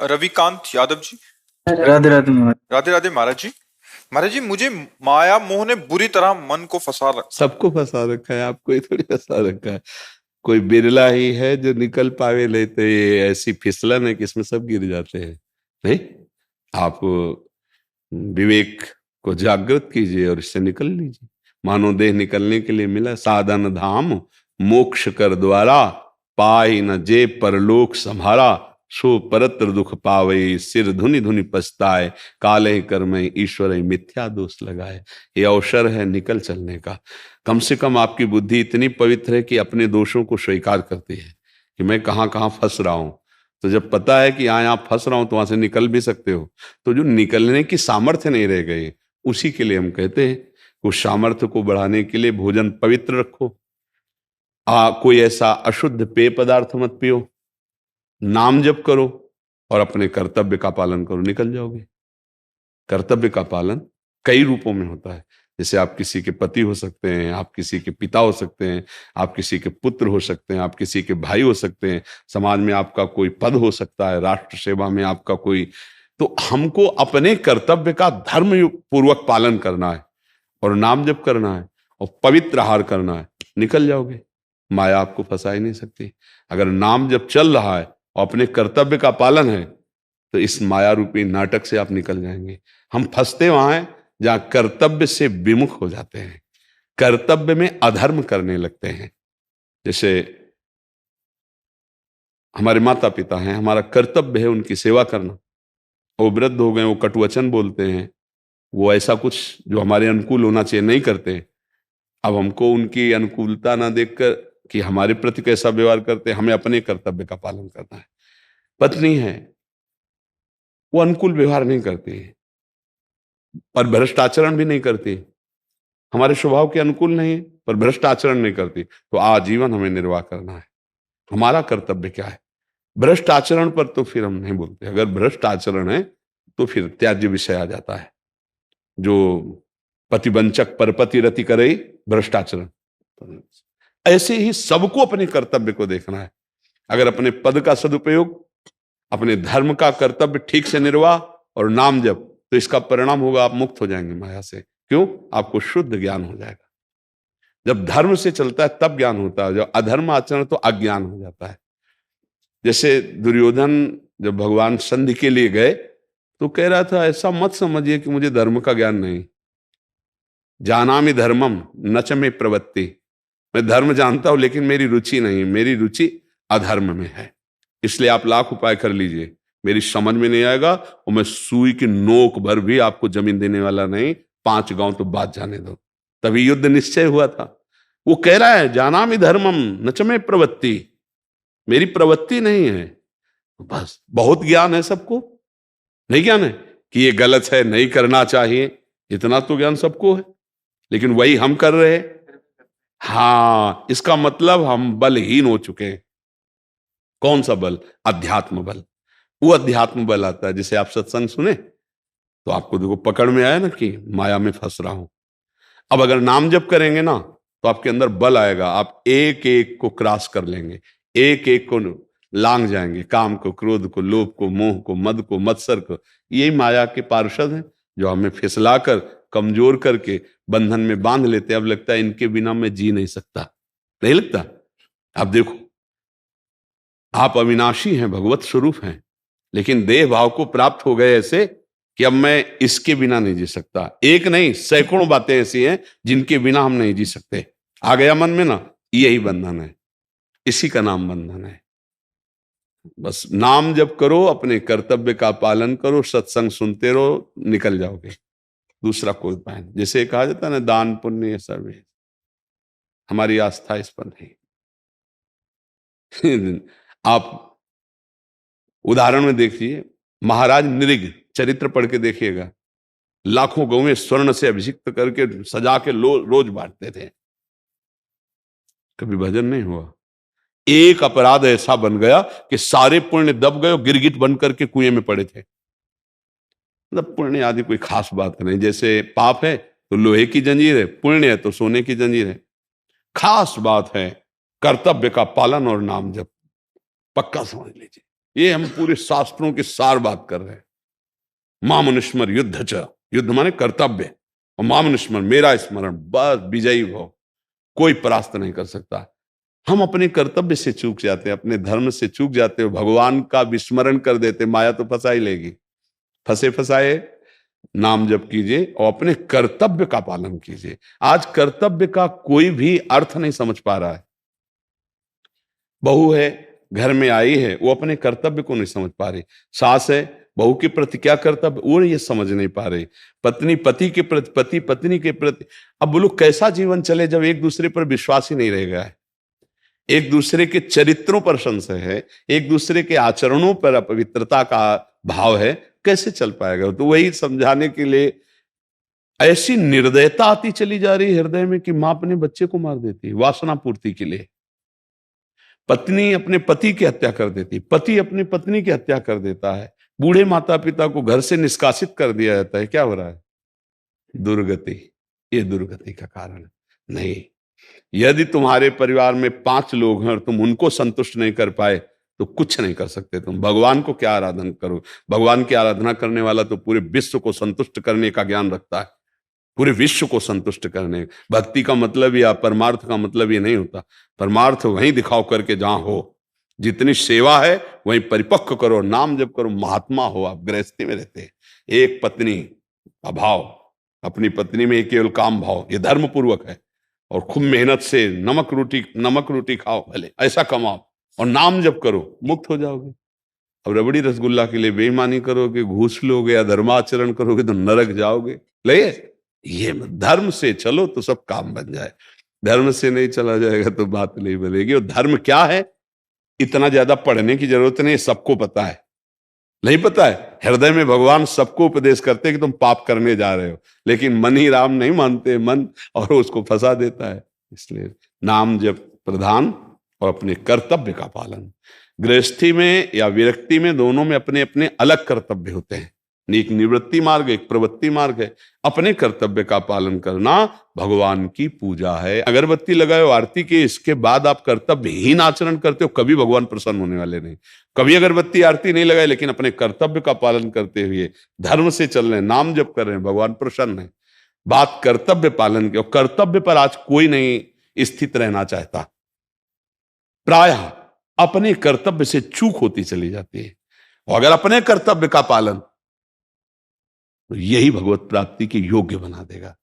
रविकांत यादव जी। राधे राधे महाराज। राधे राधे महाराज जी। महाराज जी, मुझे माया मोह ने बुरी तरह मन को फंसा रखा। सबको फंसा रखा है, आपको ही थोड़ी फंसा रखा है। कोई बिरला ही है जो निकल पावे, लेते ये ऐसी फिसलन है कि इसमें सब गिर जाते हैं। नहीं, आप विवेक को जागृत कीजिए और इससे निकल लीजिए। मानो देह निकलने के लिए मिला, साधन धाम मोक्ष कर द्वारा, पाई न जे परलोक संभारा, सो परत्र दुख पावे, सिर धुनि धुनि पछताए, काले कर्म ईश्वर मिथ्या दोष लगाए। ये अवसर है निकल चलने का। कम से कम आपकी बुद्धि इतनी पवित्र है कि अपने दोषों को स्वीकार करती है कि मैं कहाँ कहाँ फंस रहा हूं। तो जब पता है कि यहाँ आप फंस रहा हूं तो वहां से निकल भी सकते हो। तो जो निकलने की सामर्थ्य नहीं रह गई, उसी के लिए हम कहते हैं उस सामर्थ्य को बढ़ाने के लिए भोजन पवित्र रखो। कोई ऐसा अशुद्ध पेय पदार्थ मत पियो, नाम जप करो और अपने कर्तव्य का पालन करो, निकल जाओगे। कर्तव्य का पालन कई रूपों में होता है। जैसे आप किसी के पति हो सकते हैं, आप किसी के पिता हो सकते हैं, आप किसी के पुत्र हो सकते हैं, आप किसी के भाई हो सकते हैं, समाज में आपका कोई पद हो सकता है, राष्ट्र सेवा में आपका कोई। तो हमको अपने कर्तव्य का धर्म पूर्वक पालन करना है और नाम जप करना है और पवित्र आहार करना है, निकल जाओगे। माया आपको फंसा ही नहीं सकती। अगर नाम जप चल रहा है और अपने कर्तव्य का पालन है तो इस माया रूपी नाटक से आप निकल जाएंगे। हम फंसते वहां हैं जहां कर्तव्य से विमुख हो जाते हैं, कर्तव्य में अधर्म करने लगते हैं। जैसे हमारे माता पिता हैं, हमारा कर्तव्य है उनकी सेवा करना। वो वृद्ध हो गए, वो कटुवचन बोलते हैं, वो ऐसा कुछ जो हमारे अनुकूल होना चाहिए नहीं करते। अब हमको उनकी अनुकूलता ना देखकर कि हमारे प्रति कैसा व्यवहार करते हैं, हमें अपने कर्तव्य का पालन करना है। पत्नी है, वो अनुकूल व्यवहार नहीं करती है पर भ्रष्ट आचरण भी नहीं करती, हमारे स्वभाव के अनुकूल नहीं है पर भ्रष्ट आचरण नहीं करती, तो आजीवन हमें निर्वाह करना है। हमारा कर्तव्य क्या है? भ्रष्ट आचरण पर तो फिर हम नहीं बोलते। अगर भ्रष्ट आचरण है तो फिर त्याज्य विषय आ जाता है। जो पतिवंचक परपति रति करे भ्रष्टाचरण। ऐसे ही सबको अपने कर्तव्य को देखना है। अगर अपने पद का सदुपयोग, अपने धर्म का कर्तव्य ठीक से निर्वाह और नाम जप, तो इसका परिणाम होगा आप मुक्त हो जाएंगे माया से। क्यों? आपको शुद्ध ज्ञान हो जाएगा। जब धर्म से चलता है तब ज्ञान होता है, जब अधर्म आचरण तो अज्ञान हो जाता है। जैसे दुर्योधन जब भगवान संधि के लिए गए तो कह रहा था ऐसा मत समझिए कि मुझे धर्म का ज्ञान नहीं, जानामि धर्मम न च में प्रवृत्ति, मैं धर्म जानता हूं लेकिन मेरी रुचि नहीं, मेरी रुचि अधर्म में है। इसलिए आप लाख उपाय कर लीजिए, मेरी समझ में नहीं आएगा और मैं सुई की नोक भर भी आपको जमीन देने वाला नहीं, 5 गांव तो बात जाने दो। तभी युद्ध निश्चय हुआ था। वो कह रहा है जानामि धर्मम न च में प्रवृत्ति, मेरी प्रवृत्ति नहीं है। बस बहुत ज्ञान है सबको, नहीं ज्ञान है कि ये गलत है, नहीं करना चाहिए, इतना तो ज्ञान सबको है, लेकिन वही हम कर रहे हैं। हाँ, इसका मतलब हम बलहीन हो चुके हैं। कौन सा बल? अध्यात्म बल। वो अध्यात्म बल आता है जिसे आप सत्संग सुने तो आपको देखो पकड़ में आया ना कि माया में फंस रहा हूं। अब अगर नाम जप करेंगे ना तो आपके अंदर बल आएगा, आप एक एक को क्रॉस कर लेंगे, एक एक को लांग जाएंगे, काम को, क्रोध को, लोभ को, मोह को, मद को, मत्सर को। यही माया के पार्षद हैं जो हमें फिसलाकर, कमजोर करके बंधन में बांध लेते। अब लगता है इनके बिना मैं जी नहीं सकता, नहीं लगता? आप देखो, आप अविनाशी हैं, भगवत स्वरूप हैं, लेकिन देह भाव को प्राप्त हो गए ऐसे कि अब मैं इसके बिना नहीं जी सकता। एक नहीं, सैकड़ों बातें ऐसी हैं जिनके बिना हम नहीं जी सकते। आ गया मन में ना, यही बंधन है, इसी का नाम बंधन है। बस नाम जप करो, अपने कर्तव्य का पालन करो, सत्संग सुनते रहो, निकल जाओगे। दूसरा कोई उपाय नहीं। जैसे कहा जाता है ना, दान पुण्य सब है, हमारी आस्था इस पर नहीं। आप उदाहरण में देखिए, महाराज नृग चरित्र पढ़ के देखिएगा, लाखों गौवें स्वर्ण से अभिषिक्त करके सजा के रोज बांटते थे, कभी भजन नहीं हुआ। एक अपराध ऐसा बन गया कि सारे पुण्य दब गए, गिरगिट बन करके कुएं में पड़े थे। मतलब पुण्य आदि कोई खास बात नहीं। जैसे पाप है तो लोहे की जंजीर है, पुण्य है तो सोने की जंजीर है। खास बात है कर्तव्य का पालन और नाम जप, पक्का समझ लीजिए। ये हम पूरे शास्त्रों के सार बात कर रहे हैं। मामनुस्मर युद्ध च, युद्ध माने कर्तव्य, और मामनुस्मर मेरा स्मरण, बस विजयी भव, कोई परास्त नहीं कर सकता। हम अपने कर्तव्य से चूक जाते हैं, अपने धर्म से चूक जाते हो, भगवान का विस्मरण कर देते, माया तो फंसा ही लेगी। फंसे फंसाए नाम जप कीजिए और अपने कर्तव्य का पालन कीजिए। आज कर्तव्य का कोई भी अर्थ नहीं समझ पा रहा है। बहू है, घर में आई है, वो अपने कर्तव्य को नहीं समझ पा रही। सास है, बहू के प्रति क्या कर्तव्य वो ये समझ नहीं पा रही। पत्नी पति के प्रति, पति पत्नी के प्रति। अब बोलो कैसा जीवन चले जब एक दूसरे पर विश्वास ही नहीं रह गया है, एक दूसरे के चरित्रों पर संशय है, एक दूसरे के आचरणों पर अपवित्रता का भाव है, कैसे चल पाएगा? तो वही समझाने के लिए ऐसी निर्दयता आती चली जा रही है हृदय में कि मां अपने बच्चे को मार देती है वासना पूर्ति के लिए, पत्नी अपने पति की हत्या कर देती, पति अपनी पत्नी की हत्या कर देता है, बूढ़े माता पिता को घर से निष्कासित कर दिया जाता है। क्या हो रहा है? दुर्गति। ये दुर्गति का कारण नहीं। यदि तुम्हारे परिवार में 5 लोग हैं और तुम उनको संतुष्ट नहीं कर पाए तो कुछ नहीं कर सकते तुम। भगवान को क्या आराधना करो? भगवान की आराधना करने वाला तो पूरे विश्व को संतुष्ट करने का ज्ञान रखता है, पूरे विश्व को संतुष्ट करने। भक्ति का मतलब या परमार्थ का मतलब ये नहीं होता। परमार्थ वहीं दिखाओ करके जहां हो, जितनी सेवा है वहीं परिपक्व करो, नाम जप करो, महात्मा हो। आप गृहस्थी में रहते हैं, एक पत्नी का भाव, अपनी पत्नी में केवल काम भाव, ये धर्म पूर्वक है। और खूब मेहनत से नमक रोटी खाओ, भले ऐसा कमाओ और नाम जप करो, मुक्त हो जाओगे। अब रबड़ी रसगुल्ला के लिए बेईमानी करोगे, घूस लोगे या धर्माचरण करोगे तो नरक जाओगे। ले ये धर्म से चलो तो सब काम बन जाए, धर्म से नहीं चला जाएगा तो बात नहीं बनेगी। और धर्म क्या है इतना ज्यादा पढ़ने की जरूरत नहीं, सबको पता है। नहीं पता है? हृदय में भगवान सबको उपदेश करते हैं कि तुम पाप करने जा रहे हो, लेकिन मन ही राम नहीं मानते मन, और उसको फंसा देता है। इसलिए नाम जप प्रधान और अपने कर्तव्य का पालन। गृहस्थी में या विरक्ति में दोनों में अपने अपने अलग कर्तव्य होते हैं। एक निवृत्ति मार्ग, एक प्रवृत्ति मार्ग है। अपने कर्तव्य का पालन करना भगवान की पूजा है। अगरबत्ती लगाओ, आरती के, इसके बाद आप कर्तव्यहीन आचरण करते हो, कभी भगवान प्रसन्न होने वाले नहीं। कभी अगरबत्ती आरती नहीं लगाए लेकिन अपने कर्तव्य का पालन करते हुए धर्म से चल रहे हैं, नाम जप कर रहे हैं, भगवान प्रसन्न है। बात कर्तव्य पालन की, और कर्तव्य पर आज कोई नहीं स्थित रहना चाहता। प्रायः अपने कर्तव्य से चूक होती चली जाती है। और अगर अपने कर्तव्य का पालन, तो यही भगवत प्राप्ति के योग्य बना देगा।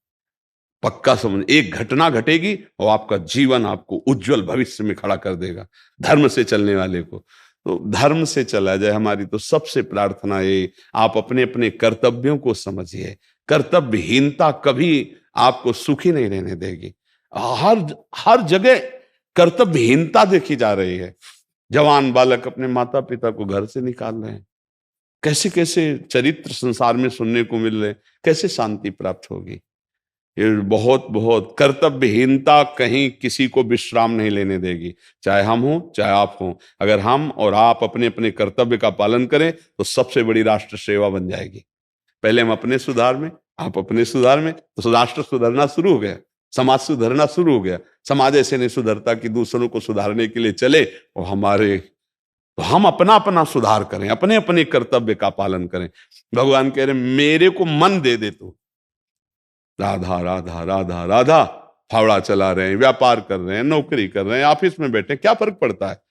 पक्का समझ, एक घटना घटेगी और आपका जीवन आपको उज्जवल भविष्य में खड़ा कर देगा। धर्म से चलने वाले को तो धर्म से चला जाए। हमारी तो सबसे प्रार्थना है, आप अपने अपने कर्तव्यों को समझिए। कर्तव्यहीनता कभी आपको सुखी नहीं रहने देगी। हर जगह कर्तव्यहीनता देखी जा रही है। जवान बालक अपने माता पिता को घर से निकाल रहे हैं, कैसे कैसे चरित्र संसार में सुनने को मिल रहे हैं। कैसे शांति प्राप्त होगी? ये बहुत कर्तव्यहीनता कहीं किसी को विश्राम नहीं लेने देगी, चाहे हम हो चाहे आप हो। अगर हम और आप अपने अपने कर्तव्य का पालन करें तो सबसे बड़ी राष्ट्र सेवा बन जाएगी। पहले हम अपने सुधार में, आप अपने सुधार में, तो राष्ट्र सुधरना शुरू हो गया, समाज सुधरना शुरू हो गया। समाज ऐसे नहीं सुधरता कि दूसरों को सुधारने के लिए चले और हमारे, तो हम अपना अपना सुधार करें, अपने अपने कर्तव्य का पालन करें। भगवान कह रहे मेरे को मन दे दे तू। राधा राधा राधा राधा, फावड़ा चला रहे हैं, व्यापार कर रहे हैं, नौकरी कर रहे हैं, ऑफिस में बैठे, क्या फर्क पड़ता है?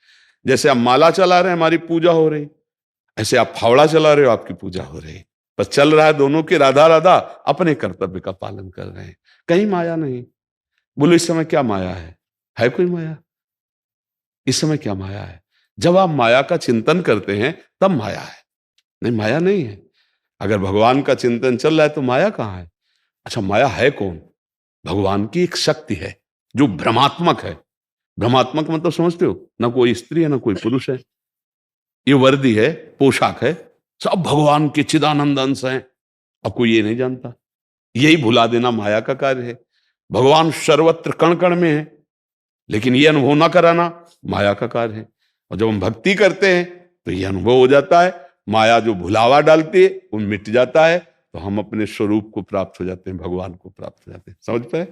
जैसे आप माला चला रहे हैं, हमारी पूजा हो रही, ऐसे आप फावड़ा चला रहे हो, आपकी पूजा हो रही। बस चल रहा है दोनों की राधा राधा, अपने कर्तव्य का पालन कर रहे हैं, कहीं माया नहीं। बोलो इस समय क्या माया है कोई माया? इस समय क्या माया है? जब आप माया का चिंतन करते हैं तब माया है, नहीं माया नहीं है। अगर भगवान का चिंतन चल रहा है तो माया कहाँ है? अच्छा, माया है कौन? भगवान की एक शक्ति है जो भ्रमात्मक है। भ्रमात्मक मतलब समझते हो? ना कोई स्त्री है ना कोई पुरुष है, ये वर्दी है, पोशाक है, सब भगवान के चिदानंद अंश हैं। अब कोई ये नहीं जानता, यही भुला देना माया का कार्य है। भगवान सर्वत्र कण कण में है, लेकिन ये अनुभव ना कराना माया का कार्य है। और जब हम भक्ति करते हैं तो ये अनुभव हो जाता है, माया जो भुलावा डालती है वो मिट जाता है, तो हम अपने स्वरूप को प्राप्त हो जाते हैं, भगवान को प्राप्त हो जाते हैं। समझ पाए?